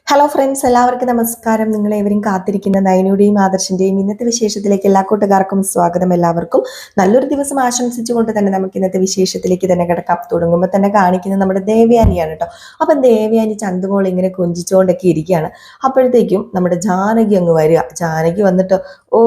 Hello friends, എല്ലാവർക്കും നമസ്കാരം. നിങ്ങളേവരും കാത്തിരിക്കുന്ന നയനയുടെയും ആദർശിന്റെയും ഇന്നത്തെ വിശേഷത്തിലേക്ക് എല്ലാ കൂട്ടുകാർക്കും സ്വാഗതം. എല്ലാവർക്കും നല്ലൊരു ദിവസം ആശംസിച്ചുകൊണ്ട് തന്നെ നമുക്ക് ഇന്നത്തെ വിശേഷത്തിലേക്ക് തന്നെ കിടക്കാം. തുടങ്ങുമ്പോൾ തന്നെ കാണിക്കുന്നത് നമ്മുടെ ദേവയാനിയാണ് കേട്ടോ. അപ്പം ദേവയാനി ചന്തുമോൾ ഇങ്ങനെ കൊഞ്ചിച്ചുകൊണ്ടൊക്കെ ഇരിക്കുകയാണ്. അപ്പോഴത്തേക്കും നമ്മുടെ ജാനകി അങ്ങ് വരിക. ജാനകി വന്നിട്ട്, ഓ,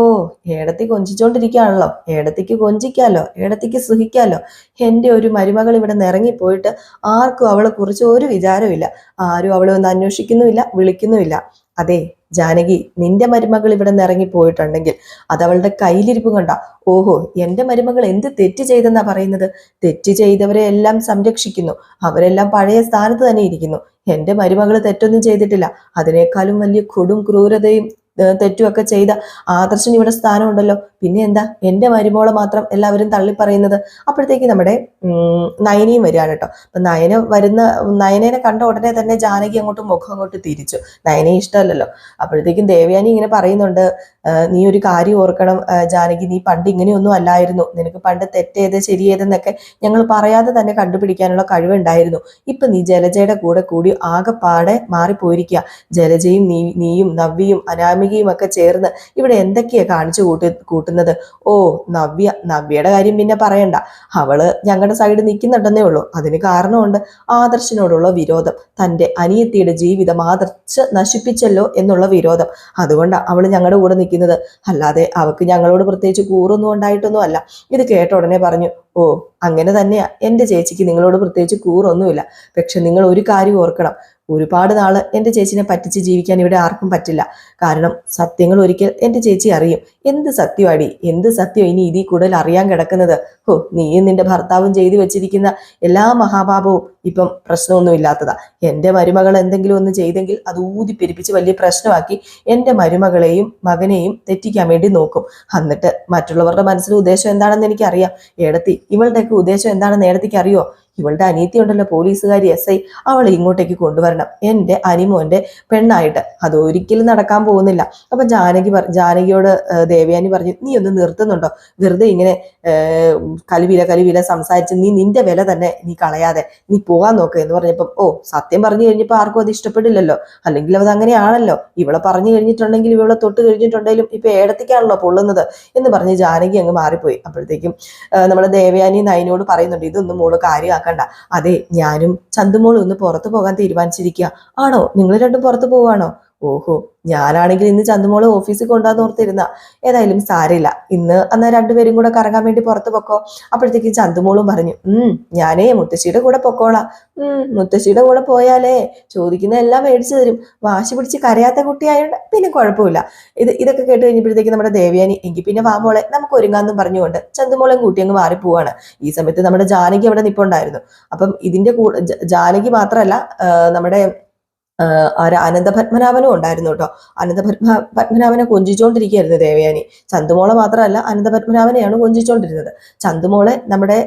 ഏടത്തി കൊഞ്ചിച്ചോണ്ടിരിക്കുകയാണല്ലോ, ഏടത്തിക്ക് കൊഞ്ചിക്കാലോ, ഏടത്തിക്ക് സുഖിക്കാലോ. എൻ്റെ ഒരു മരുമകൾ ഇവിടെ നിന്ന് ഇറങ്ങിപ്പോയിട്ട് ആർക്കും അവളെ കുറിച്ച് ഒരു വിചാരമില്ല. ആരും അവളെ ഒന്ന് അന്വേഷിക്കുന്നുമില്ല, വിളിക്കുന്നുമില്ല. അതെ ജാനകി, നിന്റെ മരുമകൾ ഇവിടെ നിന്ന് ഇറങ്ങിപ്പോയിട്ടുണ്ടെങ്കിൽ അത് അവളുടെ കയ്യിലിരിപ്പ് കണ്ട. ഓഹോ, എൻ്റെ മരുമകൾ എന്ത് തെറ്റ് ചെയ്തെന്നാ പറയുന്നത്? തെറ്റ് ചെയ്തവരെ എല്ലാം സംരക്ഷിക്കുന്നു, അവരെല്ലാം പഴയ സ്ഥാനത്ത് തന്നെ ഇരിക്കുന്നു. എൻ്റെ മരുമകൾ തെറ്റൊന്നും ചെയ്തിട്ടില്ല. അതിനേക്കാളും വലിയ കൊടും ക്രൂരതയും തെറ്റുമൊക്കെ ചെയ്ത ആദർശന് ഇവിടെ സ്ഥാനമുണ്ടല്ലോ. പിന്നെ എന്താ എൻ്റെ മരുമോളെ മാത്രം എല്ലാവരും തള്ളിപ്പറയുന്നത്? അപ്പോഴത്തേക്ക് നമ്മുടെ നയനയും വരികയാണ് കേട്ടോ. അപ്പൊ നയനേനെ കണ്ട ഉടനെ തന്നെ ജാനകി മുഖം അങ്ങോട്ട് തിരിച്ചു. നയനയെ ഇഷ്ടമല്ലല്ലോ. അപ്പോഴത്തേക്കും ദേവയാനി ഇങ്ങനെ പറയുന്നുണ്ട്, നീ ഒരു കാര്യം ഓർക്കണം ജാനകി, നീ പണ്ട് ഇങ്ങനെയൊന്നും അല്ലായിരുന്നു. നിനക്ക് പണ്ട് തെറ്റേത് ശരിയേതെന്നൊക്കെ ഞങ്ങൾ പറയാതെ തന്നെ കണ്ടുപിടിക്കാനുള്ള കഴിവുണ്ടായിരുന്നു. ഇപ്പൊ നീ ജലജയുടെ കൂടെ കൂടി ആകെപ്പാടെ മാറിപ്പോയിരിക്കുക. ജലജയും നീയും നവ്യയും അനാമികയും ഒക്കെ ചേർന്ന് ഇവിടെ എന്തൊക്കെയാ കാണിച്ചു കൂട്ടുന്നത്. ഓ, നവ്യയുടെ കാര്യം പിന്നെ പറയണ്ട. അവള് ഞങ്ങളുടെ സൈഡ് നിൽക്കുന്നുണ്ടെന്നേ ഉള്ളൂ. അതിന് കാരണമുണ്ട്, ആദർശിനോടുള്ള വിരോധം. തൻ്റെ അനിയത്തിയുടെ ജീവിതം ആദർശ് നശിപ്പിച്ചല്ലോ എന്നുള്ള വിരോധം. അതുകൊണ്ടാണ് അവള് ഞങ്ങളുടെ കൂടെ നിൽക്കുന്നത്. അല്ലാതെ അവക്ക് ഞങ്ങളോട് പ്രത്യേകിച്ച് കൂറൊന്നും ഉണ്ടായിട്ടൊന്നും അല്ല. ഇത് കേട്ട ഉടനെ പറഞ്ഞു, ഓ, അങ്ങനെ തന്നെയാ. എൻ്റെ ചേച്ചിക്ക് നിങ്ങളോട് പ്രത്യേകിച്ച് കൂറൊന്നുമില്ല. പക്ഷെ നിങ്ങൾ ഒരു കാര്യം ഓർക്കണം, ഒരുപാട് നാള് എൻ്റെ ചേച്ചിനെ പറ്റിച്ച് ജീവിക്കാൻ ഇവിടെ ആർക്കും പറ്റില്ല. കാരണം സത്യങ്ങൾ ഒരിക്കൽ എൻ്റെ ചേച്ചി അറിയും. എന്ത് സത്യമാടി, എന്ത് സത്യം ഇനി ഇതിൽ കൂടുതൽ അറിയാൻ കിടക്കുന്നത്? ഓ, നീയും നിന്റെ ഭർത്താവും ചെയ്തു വെച്ചിരിക്കുന്ന എല്ലാ മഹാപാപവും ഇപ്പം പ്രശ്നമൊന്നും ഇല്ലാത്തതാ. എൻ്റെ മരുമകൾ എന്തെങ്കിലും ഒന്ന് ചെയ്തെങ്കിൽ അത് ഊതിപ്പെരിപ്പിച്ച് വലിയ പ്രശ്നമാക്കി എൻ്റെ മരുമകളെയും മകനെയും തെറ്റിക്കാൻ വേണ്ടി നോക്കും. എന്നിട്ട് മറ്റുള്ളവരുടെ മനസ്സിൽ ഉദ്ദേശം എന്താണെന്ന് എനിക്കറിയാം. ഏടത്തി, ഇവളുടെയൊക്കെ ഉദ്ദേശം എന്താണെന്ന് ഏടത്തിക്ക് അറിയോ? ഇവളുടെ അനിയത്തി ഉണ്ടല്ലോ, പോലീസുകാരി SI, അവളെ ഇങ്ങോട്ടേക്ക് കൊണ്ടുവരണം എൻ്റെ അനിമോന്റെ പെണ്ണായിട്ട്. അത് ഒരിക്കലും നടക്കാൻ പോകുന്നില്ല. അപ്പൊ ജാനകിയോട് ദേവയാനി പറഞ്ഞു, നീ ഒന്ന് നിർത്തുന്നുണ്ടോ? വെറുതെ ഇങ്ങനെ കലിവില സംസാരിച്ച് നിന്റെ വില തന്നെ നീ കളയാതെ നീ പോകാൻ നോക്കുക എന്ന് പറഞ്ഞപ്പം, ഓ, സത്യം പറഞ്ഞു കഴിഞ്ഞപ്പോൾ ആർക്കും അത് ഇഷ്ടപ്പെടില്ലല്ലോ. അല്ലെങ്കിൽ അത് അങ്ങനെയാണല്ലോ. ഇവളെ പറഞ്ഞു കഴിഞ്ഞിട്ടുണ്ടെങ്കിൽ, ഇവളെ തൊട്ട് കഴിഞ്ഞിട്ടുണ്ടെങ്കിലും ഇപ്പൊ ഏടത്തിക്കാണല്ലോ പൊള്ളുന്നത് എന്ന് പറഞ്ഞ് ജാനകി അങ്ങ് മാറിപ്പോയി. അപ്പോഴത്തേക്കും നമ്മുടെ ദേവയാനി നയനോട് പറയുന്നുണ്ട്, ഇതൊന്നും മോള് കാര്യമാക്കണ്ട. അതെ, ഞാനും ചന്തുമോളും ഒന്ന് പുറത്തു പോകാൻ തീരുമാനിച്ചിരിക്കുക. ആണോ? നിങ്ങൾ രണ്ടും പുറത്തു പോവാണോ? ഓഹോ, ഞാനാണെങ്കിൽ ഇന്ന് ചന്തുമോളെ ഓഫീസിൽ കൊണ്ടുവന്ന് ഓർത്തിരുന്ന. ഏതായാലും സാരില്ല, ഇന്ന് രണ്ടുപേരും കൂടെ കറങ്ങാൻ വേണ്ടി പുറത്തു പൊക്കോ. അപ്പോഴത്തേക്കും ചന്തുമോളും പറഞ്ഞു, ഞാനേ മുത്തശ്ശിയുടെ കൂടെ പൊക്കോളാം. മുത്തശ്ശിയുടെ കൂടെ പോയാലേ ചോദിക്കുന്ന എല്ലാം മേടിച്ചു തരും. വാശി പിടിച്ച് കരയാത്ത കുട്ടിയായോണ്ട് പിന്നെ കുഴപ്പമില്ല. ഇതൊക്കെ കേട്ട് കഴിഞ്ഞപ്പോഴത്തേക്ക് നമ്മുടെ ദേവയാനി, എങ്കിൽ പിന്നെ വാ മോളെ നമുക്ക് ഒരുങ്ങാന്നും പറഞ്ഞുകൊണ്ട് ചന്തുമോളെയും കൂട്ടി അങ്ങ് മാറിപ്പോവാണ്. ഈ സമയത്ത് നമ്മുടെ ജാനകി അവിടെ നിൽപ്പുണ്ടായിരുന്നു. അപ്പം ഇതിന്റെ കൂടെ ജാനകി മാത്രമല്ല, നമ്മുടെ അനന്തപത്മനാഭനും ഉണ്ടായിരുന്നു കേട്ടോ. പത്മനാഭനെ കൊഞ്ചിച്ചോണ്ടിരിക്കുകയായിരുന്നു ദേവയാനി. ചന്തുമോളെ മാത്രമല്ല, അനന്തപത്മനാഭനെയാണ് കൊഞ്ചിച്ചോണ്ടിരുന്നത്. ചന്തുമോളെ നമ്മുടെ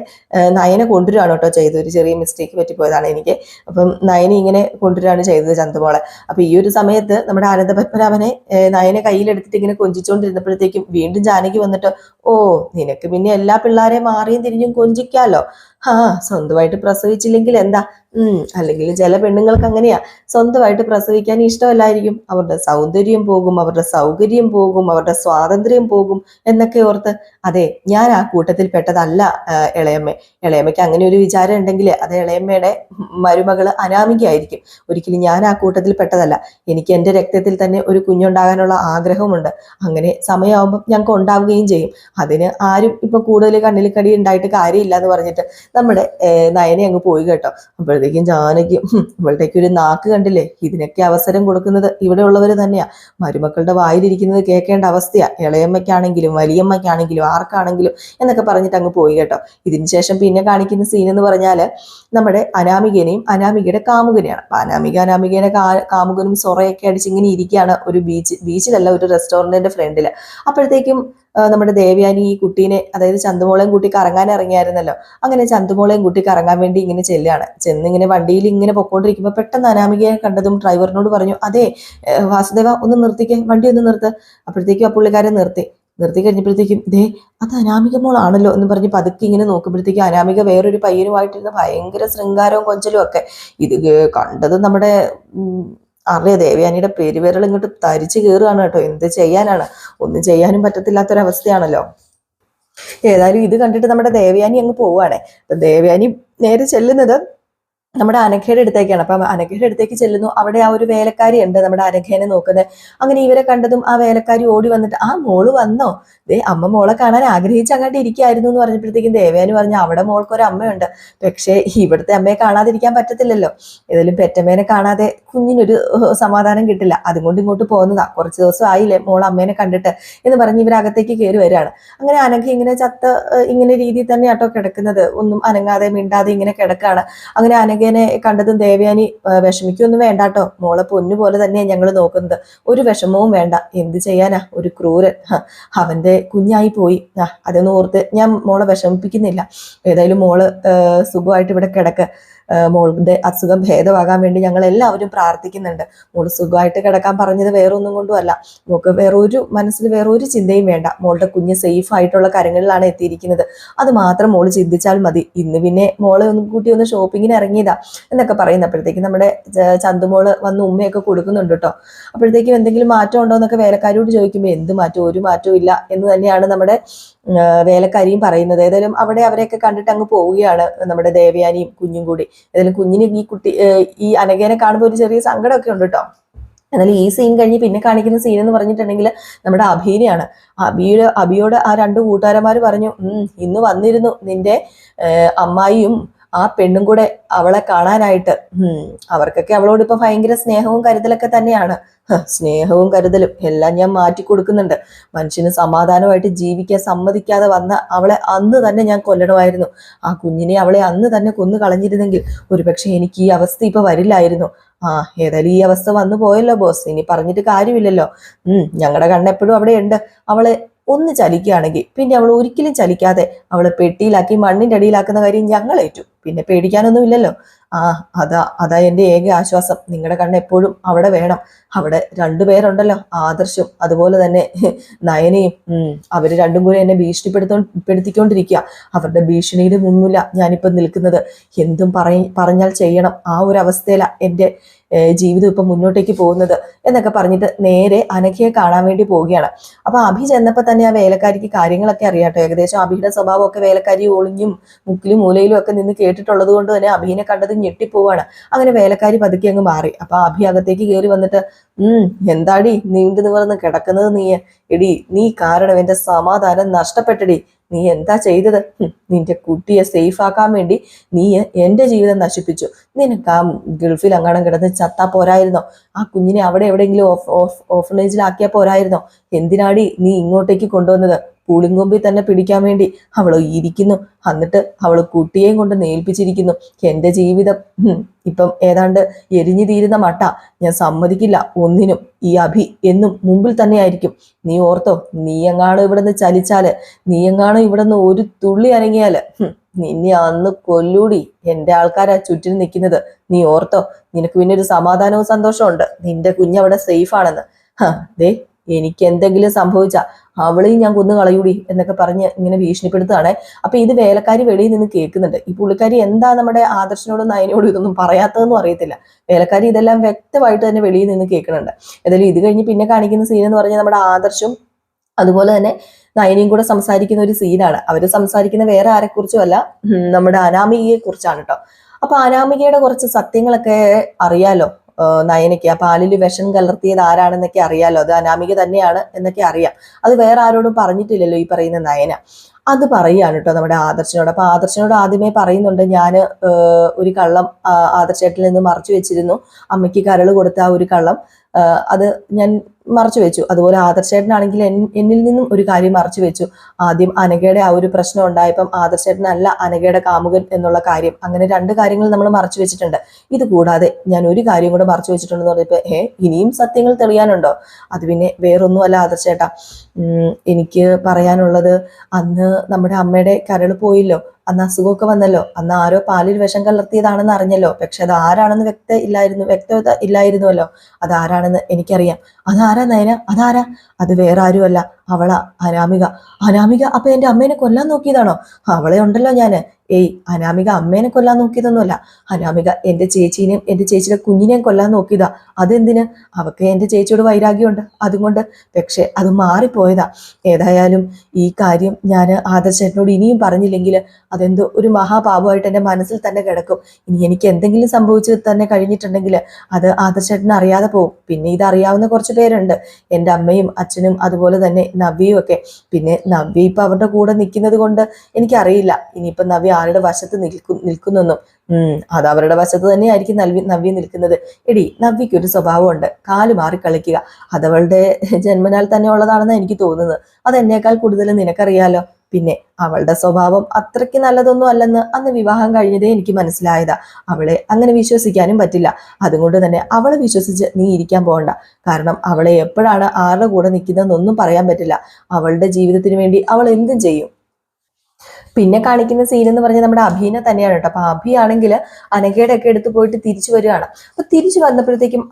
നയനെ കൊണ്ടുവരികയാണ് കേട്ടോ ചെയ്തത്. ഒരു ചെറിയ മിസ്റ്റേക്ക് പറ്റിപ്പോയതാണ് എനിക്ക്. അപ്പം നയനെ ഇങ്ങനെ കൊണ്ടുവരികയാണ് ചെയ്തത് ചന്തുമോളെ. അപ്പൊ ഈ ഒരു സമയത്ത് നമ്മുടെ അനന്തപത്മനാഭനെ നയനെ കയ്യിലെടുത്തിട്ട് ഇങ്ങനെ കൊഞ്ചിച്ചോണ്ടിരുന്നപ്പോഴത്തേക്കും വീണ്ടും ജാനകി വന്നിട്ട്, ഓ, നിനക്ക് പിന്നെ എല്ലാ പിള്ളേരെയും മാറിയും തിരിഞ്ഞും കൊഞ്ചിക്കാലോ. സ്വന്തമായിട്ട് പ്രസവിച്ചില്ലെങ്കിൽ എന്താ? അല്ലെങ്കിൽ ചില പെണ്ണുങ്ങൾക്ക് അങ്ങനെയാ, സ്വന്തമായിട്ട് പ്രസവിക്കാൻ ഇഷ്ടമല്ലായിരിക്കും. അവരുടെ സൗന്ദര്യം പോകും, അവരുടെ സൗകര്യം പോകും, അവരുടെ സ്വാതന്ത്ര്യം പോകും എന്നൊക്കെ ഓർത്ത്. അതെ, ഞാൻ ആ കൂട്ടത്തിൽ പെട്ടതല്ല ഇളയമ്മയ്ക്ക് അങ്ങനെ ഒരു വിചാരം ഉണ്ടെങ്കിൽ അത് ഇളയമ്മയുടെ മരുമകള് അനാമികയായിരിക്കും. ഒരിക്കലും ഞാൻ ആ കൂട്ടത്തിൽ പെട്ടതല്ല. എനിക്ക് എൻ്റെ രക്തത്തിൽ തന്നെ ഒരു കുഞ്ഞുണ്ടാകാനുള്ള ആഗ്രഹമുണ്ട്. അങ്ങനെ സമയമാകുമ്പോൾ ഞങ്ങൾക്ക് ഉണ്ടാവുകയും ചെയ്യും. അതിന് ആരും ഇപ്പൊ കൂടുതൽ കണ്ണിൽ കടി ഉണ്ടായിട്ട് കാര്യമില്ല എന്ന് പറഞ്ഞിട്ട് നമ്മുടെ നയനെ അങ്ങ് പോയി കേട്ടോ. അപ്പോഴത്തേക്കും ജാനകി, ഇവളുടെയൊക്കെ ഒരു നാക്ക് കണ്ടില്ലേ? ഇതിനൊക്കെ അവസരം കൊടുക്കുന്നത് ഇവിടെ ഉള്ളവർ തന്നെയാ. മരുമക്കളുടെ വായിലിരിക്കുന്നത് കേൾക്കേണ്ട അവസ്ഥയാ. ഇളയമ്മയ്ക്കാണെങ്കിലും വലിയമ്മയ്ക്കാണെങ്കിലും ആർക്കാണെങ്കിലും എന്നൊക്കെ പറഞ്ഞിട്ട് അങ്ങ് പോയി കേട്ടോ. ഇതിന് ശേഷം പിന്നെ കാണിക്കുന്ന സീൻ എന്ന് പറഞ്ഞാല് നമ്മുടെ അനാമികനെയും അനാമികയുടെ കാമുകനെയാണ്. അപ്പൊ അനാമികയുടെ കാമുകനും സൊറയൊക്കെ അടിച്ച് ഇങ്ങനെ ഇരിക്കുകയാണ് ഒരു ബീച്ചിലല്ല, ഒരു റെസ്റ്റോറന്റിന്റെ ഫ്രണ്ടില്. അപ്പോഴത്തേക്കും നമ്മുടെ ദേവയാനി ഈ കുട്ടീനെ, അതായത് ചന്തുമോളെയും കൂട്ടി കറങ്ങാൻ ഇറങ്ങിയായിരുന്നല്ലോ. അങ്ങനെ ചന്തുമോളെയും കൂട്ടി കറങ്ങാൻ വേണ്ടി ഇങ്ങനെ ചെല്ലുകയാണ്. ഇങ്ങനെ വണ്ടിയിൽ ഇങ്ങനെ പൊക്കോണ്ടിരിക്കുമ്പോൾ പെട്ടെന്ന് അനാമികയെ കണ്ടതും ഡ്രൈവറിനോട് പറഞ്ഞു, അതെ വാസുദേവ, ഒന്ന് നിർത്തിക്കേ, വണ്ടി ഒന്ന് നിർത്ത്. അപ്പോഴത്തേക്കും ആ പുള്ളിക്കാരൻ നിർത്തി കഴിഞ്ഞപ്പോഴത്തേക്കും, അത് അനാമിക മോളാണല്ലോ എന്ന് പറഞ്ഞ് പതുക്കെ ഇങ്ങനെ നോക്കുമ്പോഴത്തേക്കും അനാമിക വേറൊരു പയ്യനുമായിട്ടിരുന്ന ഭയങ്കര ശൃംഗാരവും കൊഞ്ചലും ഒക്കെ. ഇത് കണ്ടത് നമ്മുടെ അറിയാം ദേവയാനിയുടെ പെരുവിരൽ ഇങ്ങോട്ട് തരിച്ചു കയറുകയാണ് കേട്ടോ. എന്ത് ചെയ്യാനാണ്, ഒന്നും ചെയ്യാനും പറ്റത്തില്ലാത്തൊരവസ്ഥയാണല്ലോ. ഏതായാലും ഇത് കണ്ടിട്ട് നമ്മുടെ ദേവയാനി അങ്ങ് പോവുകയാണെ. അപ്പൊ ദേവയാനി നേരെ ചെല്ലുന്നത് നമ്മുടെ അനഘയുടെ അടുത്തേക്കാണ്. അപ്പം അനഘയുടെ അടുത്തേക്ക് ചെല്ലുന്നു. അവിടെ ആ ഒരു വേലക്കാരി ഉണ്ട് നമ്മുടെ അനഘേനെ നോക്കുന്നത്. അങ്ങനെ ഇവരെ കണ്ടതും ആ വേലക്കാരി ഓടി വന്നിട്ട്, ആ മോള് വന്നോ, ദേ അമ്മ മോളെ കാണാൻ ആഗ്രഹിച്ച് അങ്ങോട്ട് ഇരിക്കായിരുന്നു എന്ന് പറഞ്ഞപ്പോഴത്തേക്കും ദേവയാനി പറഞ്ഞു, അവിടെ മോൾക്കൊരു അമ്മയുണ്ട്, പക്ഷേ ഇവിടുത്തെ അമ്മയെ കാണാതിരിക്കാൻ പറ്റത്തില്ലല്ലോ. ഏതായാലും പെറ്റമ്മേനെ കാണാതെ കുഞ്ഞിനൊരു സമാധാനം കിട്ടില്ല, അതുകൊണ്ട് ഇങ്ങോട്ട് പോകുന്നതാ, കുറച്ച് ദിവസം ആയില്ലേ മോൾ അമ്മേനെ കണ്ടിട്ട് എന്ന് പറഞ്ഞ് ഇവരകത്തേക്ക് കയറി വരികയാണ്. അങ്ങനെ അനഘ ഇങ്ങനെ ഇങ്ങനെ രീതിയിൽ തന്നെ ആട്ടോ കിടക്കുന്നത്, ഒന്നും അനങ്ങാതെ മിണ്ടാതെ ഇങ്ങനെ കിടക്കാണ്. അങ്ങനെ അനഘേനെ കണ്ടതും ദേവയാനി, വിഷമിക്കൊന്നും വേണ്ടാട്ടോ, മോളെ പൊന്നു പോലെ തന്നെയാണ് ഞങ്ങൾ നോക്കുന്നത്, ഒരു വിഷമവും വേണ്ട, എന്ത് ചെയ്യാനാ, ഒരു ക്രൂരൻ അവന്റെ കുഞ്ഞായി പോയി, അതൊന്നും ഓർത്ത് ഞാൻ മോളെ വിഷമിപ്പിക്കുന്നില്ല. ഏതായാലും മോള് സുഖമായിട്ട് ഇവിടെ കിടക്ക്, മോളുടെ അസുഖം ഭേദമാകാൻ വേണ്ടി ഞങ്ങൾ എല്ലാവരും പ്രാർത്ഥിക്കുന്നുണ്ട്. മോള് സുഖമായിട്ട് കിടക്കാൻ പറഞ്ഞത് വേറൊന്നും കൊണ്ടും അല്ല, മോൾക്ക് മനസ്സിൽ വേറൊരു ചിന്തയും വേണ്ട, മോളുടെ കുഞ്ഞ് സേഫ് ആയിട്ടുള്ള കരങ്ങളിലാണ് എത്തിയിരിക്കുന്നത്, അത് മാത്രം മോള് ചിന്തിച്ചാൽ മതി. ഇന്ന് പിന്നെ മോളെ ഒന്ന് ഷോപ്പിങ്ങിന് ഇറങ്ങിയതാ എന്നൊക്കെ പറയുന്നപ്പോഴത്തേക്കും നമ്മുടെ ചന്തുമോള് വന്ന് ഉമ്മയൊക്കെ കൊടുക്കുന്നുണ്ട് കേട്ടോ. അപ്പോഴത്തേക്കും എന്തെങ്കിലും മാറ്റം ഉണ്ടോ എന്നൊക്കെ വേലക്കാരോട് ചോദിക്കുമ്പോൾ എന്ത് മാറ്റം, ഒരു മാറ്റവും ഇല്ല എന്ന് തന്നെയാണ് നമ്മുടെ വേലക്കാരിയും പറയുന്നത്. ഏതായാലും അവിടെ അവരെയൊക്കെ കണ്ടിട്ട് അങ്ങ് പോവുകയാണ് നമ്മുടെ ദേവയാനിയും കുഞ്ഞും കൂടി. ഏതായാലും കുഞ്ഞിന് ഈ അനഘേനെ കാണുമ്പോൾ ഒരു ചെറിയ സങ്കടമൊക്കെ ഉണ്ട് കേട്ടോ. എന്നാലും ഈ സീൻ കഴിഞ്ഞ് പിന്നെ കാണിക്കുന്ന സീൻ എന്ന് പറഞ്ഞിട്ടുണ്ടെങ്കിൽ നമ്മുടെ അഭിനെയാണ്. അഭിയോട് ആ രണ്ട് കൂട്ടുകാരന്മാർ പറഞ്ഞു, ഇന്ന് വന്നിരുന്നു നിന്റെ അമ്മായിയും ആ പെണ്ണും കൂടെ അവളെ കാണാനായിട്ട്. അവർക്കൊക്കെ അവളോട് ഇപ്പൊ ഭയങ്കര സ്നേഹവും കരുതലൊക്കെ തന്നെയാണ്. സ്നേഹവും കരുതലും എല്ലാം ഞാൻ മാറ്റി കൊടുക്കുന്നുണ്ട്. മനുഷ്യന് സമാധാനമായിട്ട് ജീവിക്കാൻ സമ്മതിക്കാതെ വന്ന അവളെ അന്ന് തന്നെ ഞാൻ കൊല്ലണമായിരുന്നു. ആ കുഞ്ഞിനെ അവളെ അന്ന് തന്നെ കൊന്നു കളഞ്ഞിരുന്നെങ്കിൽ ഒരുപക്ഷെ എനിക്ക് ഈ അവസ്ഥ ഇപ്പൊ വരില്ലായിരുന്നു. ഏതായാലും ഈ അവസ്ഥ വന്നു പോയല്ലോ ബോസ്, ഇനി പറഞ്ഞിട്ട് കാര്യമില്ലല്ലോ. ഞങ്ങളുടെ കണ്ണെപ്പോഴും അവിടെ ഉണ്ട്. അവളെ ഒന്ന് ചലിക്കുകയാണെങ്കിൽ പിന്നെ അവൾ ഒരിക്കലും ചലിക്കാതെ അവളെ പെട്ടിയിലാക്കി മണ്ണിന്റെ അടിയിലാക്കുന്ന കാര്യം ഞങ്ങൾ ഏറ്റു, പിന്നെ പേടിക്കാനൊന്നുമില്ലല്ലോ. അതാ എന്റെ ഏക ആശ്വാസം. നിങ്ങളുടെ കണ്ണ് എപ്പോഴും അവിടെ വേണം. അവിടെ രണ്ടുപേരുണ്ടല്ലോ, ആദർശും അതുപോലെ തന്നെ നയനയും. അവര് രണ്ടും കൂടി എന്നെ ഭീഷണിപ്പെടുത്തിക്കൊണ്ടിരിക്കുക. അവരുടെ ഭീഷണിയുടെ മുന്നില ഞാനിപ്പോ നിൽക്കുന്നത്. എന്തും പറഞ്ഞാൽ ചെയ്യണം, ആ ഒരു അവസ്ഥയില എന്റെ ജീവിതം ഇപ്പൊ മുന്നോട്ടേക്ക് പോകുന്നത് എന്നൊക്കെ പറഞ്ഞിട്ട് നേരെ അനഘയെ കാണാൻ വേണ്ടി പോവുകയാണ്. അപ്പൊ അഭി ചെന്നപ്പോ തന്നെ ആ വേലക്കാരിക്ക് കാര്യങ്ങളൊക്കെ അറിയാട്ടോ. ഏകദേശം അഭിയുടെ സ്വഭാവമൊക്കെ വേലക്കാരി ഒളിഞ്ഞും മുക്കിലും മൂലയിലും ഒക്കെ നിന്ന് കേട്ടിട്ടുള്ളത് കൊണ്ട് തന്നെ അഭിനെ കണ്ടത് ഞെട്ടിപ്പോവാണ്. അങ്ങനെ വേലക്കാരി പതുക്കെ അങ്ങ് മാറി. അപ്പൊ അഭി അകത്തേക്ക് കയറി വന്നിട്ട്, എന്താടി നീണ്ടു നിവർന്ന് കിടക്കുന്നത് നീ? എടി നീ കാരണം എന്റെ സമാധാനം നഷ്ടപ്പെട്ടടി. നീ എന്താ ചെയ്തത്? നിന്റെ കുട്ടിയെ സേഫ് ആക്കാൻ വേണ്ടി നീ എന്റെ ജീവിതം നശിപ്പിച്ചു. നിനക്ക് ആ ഗൾഫിൽ അങ്ങാണം കിടന്ന് ചത്താ പോരായിരുന്നോ? ആ കുഞ്ഞിനെ അവിടെ എവിടെയെങ്കിലും ഓഫനേജിലാക്കിയാ പോരായിരുന്നോ? എന്തിനാടി നീ ഇങ്ങോട്ടേക്ക് കൊണ്ടുവന്നത്? പുളിങ്കൊമ്പിൽ തന്നെ പിടിക്കാൻ വേണ്ടി അവൾ ഇരിക്കുന്നു. എന്നിട്ട് അവൾ കുട്ടിയെയും കൊണ്ട് നേൽപ്പിച്ചിരിക്കുന്നു. എന്റെ ജീവിതം ഇപ്പം ഏതാണ്ട് എരിഞ്ഞു തീരുന്ന മട്ട. ഞാൻ സമ്മതിക്കില്ല ഒന്നിനും. ഈ അഭി എന്നും മുമ്പിൽ തന്നെ ആയിരിക്കും. നീ ഓർത്തോ, നീ എങ്ങാണോ ഇവിടുന്ന് ചലിച്ചാല്, നീ എങ്ങാണോ ഇവിടുന്ന് ഒരു തുള്ളി അനങ്ങിയാല് നിന്നെ അന്ന് കൊല്ലൂടി. എന്റെ ആൾക്കാരാ ചുറ്റിനും നിൽക്കുന്നത്. നീ ഓർത്തോ, നിനക്ക് പിന്നെ ഒരു സമാധാനവും സന്തോഷവും ഉണ്ട്. നിന്റെ കുഞ്ഞവിടെ സേഫ് ആണെന്ന്. ദേ എനിക്ക് എന്തെങ്കിലും സംഭവിച്ച അവളെയും ഞാൻ കൊന്നു കളയൂടി എന്നൊക്കെ പറഞ്ഞ് ഇങ്ങനെ ഭീഷണിപ്പെടുത്തുകയാണെ. അപ്പൊ ഇത് വേലക്കാരി വെളിയിൽ നിന്ന് കേൾക്കുന്നുണ്ട്. ഈ പുള്ളിക്കാരി എന്താ നമ്മുടെ ആദർശനോടും നയനോടും ഇതൊന്നും പറയാത്തതെന്നും അറിയത്തില്ല. വേലക്കാരി ഇതെല്ലാം വ്യക്തമായിട്ട് തന്നെ വെളിയിൽ നിന്ന് കേൾക്കുന്നുണ്ട്. ഏതായാലും ഇത് കഴിഞ്ഞ് പിന്നെ കാണിക്കുന്ന സീൻ എന്ന് പറഞ്ഞാൽ നമ്മുടെ ആദർശും അതുപോലെ തന്നെ നയനയും കൂടെ സംസാരിക്കുന്ന ഒരു സീനാണ്. അവര് സംസാരിക്കുന്ന വേറെ ആരെക്കുറിച്ചും അല്ല, നമ്മുടെ അനാമികയെ കുറിച്ചാണ് കേട്ടോ. അപ്പൊ അനാമികയുടെ കുറച്ച് സത്യങ്ങളൊക്കെ അറിയാലോ നയനയ്ക്ക്. ആ പാലിൽ വിഷം കലർത്തിയത് ആരാണെന്നൊക്കെ അറിയാലോ, അത് അനാമിക തന്നെയാണ് എന്നൊക്കെ അറിയാം. അത് വേറെ ആരോടും പറഞ്ഞിട്ടില്ലല്ലോ ഈ പറയുന്ന നയന. അത് പറയാണ് കേട്ടോ നമ്മുടെ ആദർശനോട്. അപ്പൊ ആദർശനോട് ആദ്യമേ പറയുന്നുണ്ട്, ഞാൻ ഒരു കള്ളം ആദർശേട്ടിൽ നിന്ന് മറച്ചു വെച്ചിരുന്നു. അമ്മയ്ക്ക് കരള് കൊടുത്ത ആ ഒരു കള്ളം അത് ഞാൻ മറച്ചു വെച്ചു. അതുപോലെ ആദർശേട്ടനാണെങ്കിൽ എന്നിൽ നിന്നും ഒരു കാര്യം മറച്ചു വെച്ചു. ആദ്യം അനഘയുടെ ആ ഒരു പ്രശ്നം ഉണ്ടായപ്പം ആദർശേട്ടനല്ല അനഘയുടെ കാമുകൻ എന്നുള്ള കാര്യം. അങ്ങനെ രണ്ട് കാര്യങ്ങൾ നമ്മൾ മറച്ചു വെച്ചിട്ടുണ്ട്. ഇത് കൂടാതെ ഞാൻ ഒരു കാര്യം കൂടെ മറച്ചു വെച്ചിട്ടുണ്ടെന്ന് പറഞ്ഞപ്പോ ഇനിയും സത്യങ്ങൾ തെളിയാനുണ്ടോ? അത് പിന്നെ വേറൊന്നുമല്ല ആദർശേട്ടാ, എനിക്ക് പറയാനുള്ളത്, അന്ന് നമ്മുടെ അമ്മയുടെ കരൾ പോയില്ലോ, അന്ന് അസുഖമൊക്കെ വന്നല്ലോ, അന്ന് ആരോ പാലിൽ വിഷം കലർത്തിയതാണെന്ന് അറിഞ്ഞല്ലോ. പക്ഷെ അത് ആരാണെന്ന് വ്യക്തത ഇല്ലായിരുന്നുവല്ലോ. അതാരാണെന്ന് എനിക്കറിയാം. അതാരാ നയന? അതാരാ? അത് വേറെ ആരുമല്ല, അവളാ, അനാമിക. അനാമിക അപ്പൊ എന്റെ അമ്മേനെ കൊല്ലാൻ നോക്കിയതാണോ? അവളെ ഉണ്ടല്ലോ ഞാന്. ഏയ്, അനാമിക അമ്മേനെ കൊല്ലാൻ നോക്കിയതൊന്നുമല്ല. അനാമിക എന്റെ ചേച്ചീനെയും എന്റെ ചേച്ചിയുടെ കുഞ്ഞിനെയും കൊല്ലാൻ നോക്കിയതാ. അതെന്തിന്? അവക്ക് എന്റെ ചേച്ചിയോട് വൈരാഗ്യമുണ്ട്, അതുകൊണ്ട്. പക്ഷെ അത് മാറിപ്പോയതാ. ഏതായാലും ഈ കാര്യം ഞാൻ ആദർശേട്ടനോട് ഇനിയും പറഞ്ഞില്ലെങ്കിൽ അതെന്തോ ഒരു മഹാപാപമായിട്ട് എൻ്റെ മനസ്സിൽ തന്നെ കിടക്കും. ഇനി എനിക്ക് എന്തെങ്കിലും സംഭവിച്ചു തന്നെ കഴിഞ്ഞിട്ടുണ്ടെങ്കിൽ അത് ആദർശേട്ടന് അറിയാതെ പോകും. പിന്നെ ഇത് അറിയാവുന്ന കുറച്ച് പേരുണ്ട്, എൻ്റെ അമ്മയും അച്ഛനും അതുപോലെ തന്നെ നവ്യയും ഒക്കെ. പിന്നെ നവ്യ ഇപ്പൊ അവരുടെ കൂടെ നിൽക്കുന്നത് കൊണ്ട് എനിക്കറിയില്ല ഇനിയിപ്പൊ നവ്യ ആരുടെ വശത്ത് നിൽക്കുന്നൊന്നും. അത് അവരുടെ വശത്ത് തന്നെയായിരിക്കും നവ്യ നിൽക്കുന്നത്. എടി, നവ്യയ്ക്ക് ഒരു സ്വഭാവമുണ്ട്, കാല് മാറി കളിക്കുക. അതവളുടെ ജന്മനാൽ തന്നെ ഉള്ളതാണെന്ന് എനിക്ക് തോന്നുന്നത്. അതെന്നേക്കാൾ കൂടുതൽ നിനക്കറിയാലോ. പിന്നെ അവളുടെ സ്വഭാവം അത്രയ്ക്ക് നല്ലതൊന്നും അല്ലെന്ന് അന്ന് വിവാഹം കഴിഞ്ഞതേ എനിക്ക് മനസ്സിലായതാ. അവളെ അങ്ങനെ വിശ്വസിക്കാനും പറ്റില്ല. അതുകൊണ്ട് തന്നെ അവളെ വിശ്വസിച്ച് നീ ഇരിക്കാൻ പോകണ്ട. കാരണം അവളെ എപ്പോഴാണ് ആരുടെ കൂടെ നിൽക്കുന്നതെന്നൊന്നും പറയാൻ പറ്റില്ല. അവളുടെ ജീവിതത്തിന് വേണ്ടി അവൾ എന്തും ചെയ്യും. പിന്നെ കാണിക്കുന്ന സീൻ എന്ന് പറഞ്ഞാൽ നമ്മുടെ അഭീനെ തന്നെയാണ് കേട്ടോ. അപ്പൊ അഭി ആണെങ്കിൽ അനഘയുടെ ഒക്കെ എടുത്ത് പോയിട്ട് തിരിച്ചു വരികയാണ്. അപ്പൊ തിരിച്ചു വന്നപ്പോഴത്തേക്കും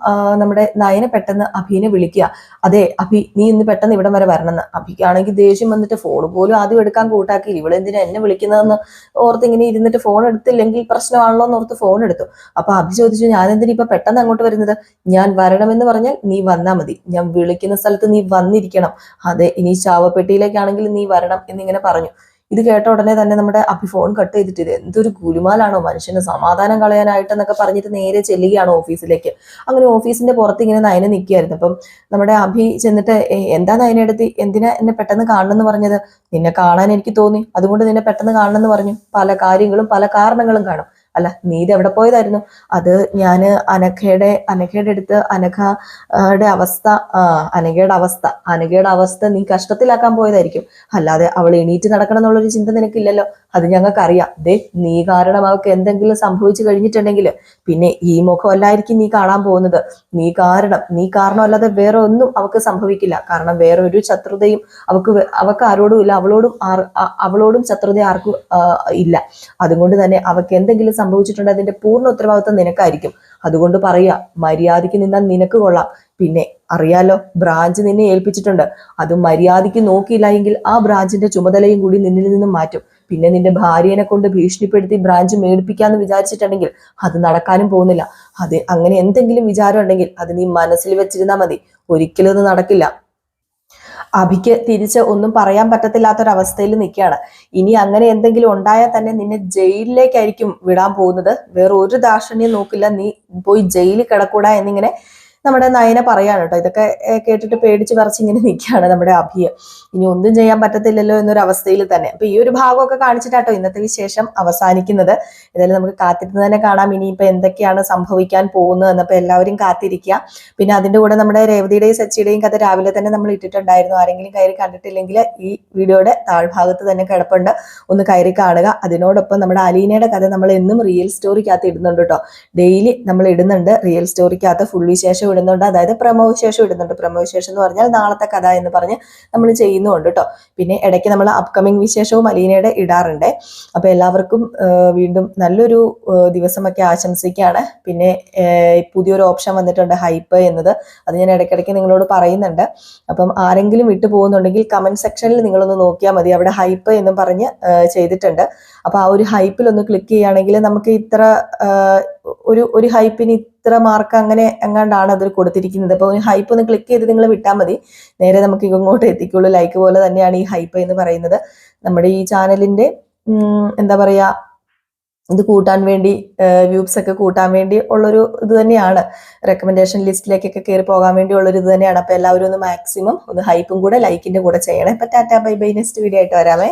നമ്മുടെ നയനെ പെട്ടെന്ന് അഭീനെ വിളിക്കുക. അതെ അഭി, നീ ഇന്ന് പെട്ടെന്ന് ഇവിടം വരെ വരണമെന്ന്. അഭിക്കാണെങ്കിൽ ദേഷ്യം വന്നിട്ട് ഫോൺ പോലും ആദ്യം എടുക്കാൻ കൂട്ടാക്കി. ഇവളെന്തിനാ എന്നെ വിളിക്കുന്നതെന്ന് ഓർത്ത് ഇങ്ങനെ ഇരുന്നിട്ട് ഫോൺ എടുത്തില്ലെങ്കിൽ പ്രശ്നമാണല്ലോ എന്ന് ഓർത്ത് ഫോൺ എടുത്തു. അപ്പൊ അഭി ചോദിച്ചു, ഞാൻ എന്തിനാ ഇപ്പൊ പെട്ടെന്ന് അങ്ങോട്ട് വരുന്നത്? ഞാൻ വരണമെന്ന് പറഞ്ഞാൽ നീ വന്നാ മതി, ഞാൻ വിളിക്കുന്ന സ്ഥലത്ത് നീ വന്നിരിക്കണം. അതെ, ഇനി ശവപ്പെട്ടിയിലേക്കാണെങ്കിൽ നീ വരണം എന്നിങ്ങനെ പറഞ്ഞു. ഇത് കേട്ട ഉടനെ തന്നെ നമ്മുടെ അഭി ഫോൺ കട്ട് ചെയ്തിട്ട്, ഇത് എന്തൊരു ഗുലുമാലാണോ, മനുഷ്യന് സമാധാനം കളയാനായിട്ടെന്നൊക്കെ പറഞ്ഞിട്ട് നേരെ ചെല്ലുകയാണ് ഓഫീസിലേക്ക്. അങ്ങനെ ഓഫീസിന്റെ പുറത്ത് ഇങ്ങനെ നയന നിൽക്കുകയായിരുന്നു. അപ്പം നമ്മുടെ അഭി ചെന്നിട്ട്, എന്താ നയനെടുത്തി, എന്തിനാ എന്നെ പെട്ടെന്ന് കാണണമെന്ന് പറഞ്ഞത്? നിന്നെ കാണാൻ എനിക്ക് തോന്നി, അതുകൊണ്ട് നിന്നെ പെട്ടെന്ന് കാണണമെന്ന് പറഞ്ഞു. പല കാര്യങ്ങളും പല കാരണങ്ങളും കാണും. അല്ല, നീ ഇത് എവിടെ പോയതായിരുന്നു? അത് ഞാന് അനഘയുടെ അടുത്ത് അനഘയുടെ അവസ്ഥ നീ കഷ്ടത്തിലാക്കാൻ പോയതായിരിക്കും. അല്ലാതെ അവൾ എണീറ്റ് നടക്കണം എന്നുള്ളൊരു ചിന്ത നിനക്കില്ലല്ലോ. അത് ഞങ്ങൾക്കറിയാം. ദേ, നീ കാരണം അവൾക്ക് എന്തെങ്കിലും സംഭവിച്ചു കഴിഞ്ഞിട്ടുണ്ടെങ്കിൽ പിന്നെ ഈ മുഖമല്ലായിരിക്കും നീ കാണാൻ പോകുന്നത്. നീ കാരണം അല്ലാതെ വേറെ ഒന്നും അവൾക്ക് സംഭവിക്കില്ല. കാരണം വേറെ ഒരു ശത്രുതയും അവൾക്ക് ആരോടും ഇല്ല. അവളോടും ശത്രുത ആർക്കും ഇല്ല. അതുകൊണ്ട് തന്നെ അവൾക്ക് എന്തെങ്കിലും സംഭവിച്ചിട്ടുണ്ട് അതിന്റെ പൂർണ്ണ ഉത്തരവാദിത്വം നിനക്കായിരിക്കും. അതുകൊണ്ട് പറയാ, മര്യാദയ്ക്ക് നിന്നാൽ നിനക്ക് കൊള്ളാം. പിന്നെ അറിയാലോ, ബ്രാഞ്ച് നിന്നെ ഏൽപ്പിച്ചിട്ടുണ്ട്. അത് മര്യാദയ്ക്ക് നോക്കിയില്ല എങ്കിൽ ആ ബ്രാഞ്ചിന്റെ ചുമതലയും കൂടി നിന്നിൽ നിന്നും മാറ്റും. പിന്നെ നിന്റെ ഭാര്യനെ കൊണ്ട് ഭീഷണിപ്പെടുത്തി ബ്രാഞ്ച് മേടിപ്പിക്കാന്ന് വിചാരിച്ചിട്ടുണ്ടെങ്കിൽ അത് നടക്കാനും പോകുന്നില്ല. അത് അങ്ങനെ എന്തെങ്കിലും വിചാരം ഉണ്ടെങ്കിൽ അത് നീ മനസ്സിൽ വെച്ചിരുന്നാൽ മതി. ഒരിക്കലും അത് നടക്കില്ല. അഭിക്ക് തിരിച്ച് ഒന്നും പറയാൻ പറ്റത്തില്ലാത്തൊരവസ്ഥയിൽ നിൽക്കുകയാണ്. ഇനി അങ്ങനെ എന്തെങ്കിലും ഉണ്ടായാൽ തന്നെ നിന്നെ ജയിലിലേക്കായിരിക്കും വിടാൻ പോകുന്നത്. വേറെ ഒരു ദാക്ഷിണ്യം നോക്കില്ല, നീ പോയി ജയിലിൽ കിടക്കൂടാ എന്നിങ്ങനെ നമ്മുടെ നയന പറയാണ് കേട്ടോ. ഇതൊക്കെ കേട്ടിട്ട് പേടിച്ച് പറിച്ചിങ്ങനെ നിൽക്കുകയാണ് നമ്മുടെ അഭിയ. ഇനി ഒന്നും ചെയ്യാൻ പറ്റത്തില്ലല്ലോ എന്നൊരു അവസ്ഥയിൽ തന്നെ. അപ്പൊ ഈ ഒരു ഭാഗമൊക്കെ കാണിച്ചിട്ടാട്ടോ ഇന്നത്തെ വിശേഷം അവസാനിക്കുന്നത്. ഏതായാലും നമുക്ക് കാത്തിരുന്ന് തന്നെ കാണാം ഇനിയിപ്പോ എന്തൊക്കെയാണ് സംഭവിക്കാൻ പോകുന്നത് എന്നപ്പോ എല്ലാവരും കാത്തിരിക്കുക. പിന്നെ അതിന്റെ കൂടെ നമ്മുടെ രേവതിയുടെയും സച്ചിയുടെയും കഥ രാവിലെ തന്നെ നമ്മൾ ഇട്ടിട്ടുണ്ടായിരുന്നു. ആരെങ്കിലും കയറി കണ്ടിട്ടില്ലെങ്കിൽ ഈ വീഡിയോയുടെ താഴ്ഭാഗത്ത് തന്നെ കിടപ്പുണ്ട്, ഒന്ന് കയറി കാണുക. അതിനോടൊപ്പം നമ്മുടെ അലീനയുടെ കഥ നമ്മൾ എന്നും റിയൽ സ്റ്റോറിക്കകത്ത് ഇടുന്നുണ്ട് കേട്ടോ. ഡെയിലി നമ്മൾ ഇടുന്നുണ്ട് റിയൽ സ്റ്റോറിക്കകത്ത്. ഫുൾ വിശേഷം ഇടുന്നുണ്ട്, അതായത് പ്രമോ വിശേഷം ഇടുന്നുണ്ട്. പ്രമോ വിശേഷം എന്ന് പറഞ്ഞാൽ നാളത്തെ കഥ എന്ന് പറഞ്ഞ് നമ്മൾ ചെയ്യുന്നുണ്ട് കേട്ടോ. പിന്നെ ഇടയ്ക്ക് നമ്മൾ അപ്കമിങ് വിശേഷവും അലീനയുടെ ഇടാറുണ്ട്. അപ്പൊ എല്ലാവർക്കും വീണ്ടും നല്ലൊരു ദിവസമൊക്കെ ആശംസിക്കുകയാണ്. പിന്നെ പുതിയൊരു ഓപ്ഷൻ വന്നിട്ടുണ്ട്, ഹൈപ്പ് എന്നത്. അത് ഞാൻ ഇടയ്ക്കിടയ്ക്ക് നിങ്ങളോട് പറയുന്നുണ്ട്. അപ്പം ആരെങ്കിലും വിട്ടു പോകുന്നുണ്ടെങ്കിൽ കമന്റ് സെക്ഷനിൽ നിങ്ങളൊന്ന് നോക്കിയാൽ മതി. അവിടെ ഹൈപ്പ് എന്നും പറഞ്ഞ് ചെയ്തിട്ടുണ്ട്. അപ്പൊ ആ ഒരു ഹൈപ്പിൽ ഒന്ന് ക്ലിക്ക് ചെയ്യുകയാണെങ്കിൽ നമുക്ക് ഇത്ര ഒരു ഹൈപ്പിന് ഇത്ര മാർക്ക് അങ്ങനെ എങ്ങാണ്ടാണ് അതിൽ കൊടുത്തിരിക്കുന്നത്. അപ്പോൾ ഒരു ഹൈപ്പ് ഒന്ന് ക്ലിക്ക് ചെയ്ത് നിങ്ങൾ വിട്ടാൽ മതി, നേരെ നമുക്ക് ഇങ്ങോട്ട് എത്തിക്കുള്ളൂ. ലൈക്ക് പോലെ തന്നെയാണ് ഈ ഹൈപ്പ് എന്ന് പറയുന്നത്. നമ്മുടെ ഈ ചാനലിന്റെ എന്താ പറയാ, ഇത് കൂട്ടാൻ വേണ്ടി, വ്യൂസ് ഒക്കെ കൂട്ടാൻ വേണ്ടി ഉള്ളൊരു ഇത് തന്നെയാണ്. റെക്കമെൻഡേഷൻ ലിസ്റ്റിലേക്കൊക്കെ കയറി പോകാൻ വേണ്ടി ഉള്ളൊരു ഇത് തന്നെയാണ്. അപ്പൊ എല്ലാവരും ഒന്ന് മാക്സിമം ഒന്ന് ഹൈപ്പും കൂടെ ലൈക്കിന്റെ കൂടെ ചെയ്യണേ. അപ്പൊ tata bye bye, next video ആയിട്ട് വരാമേ.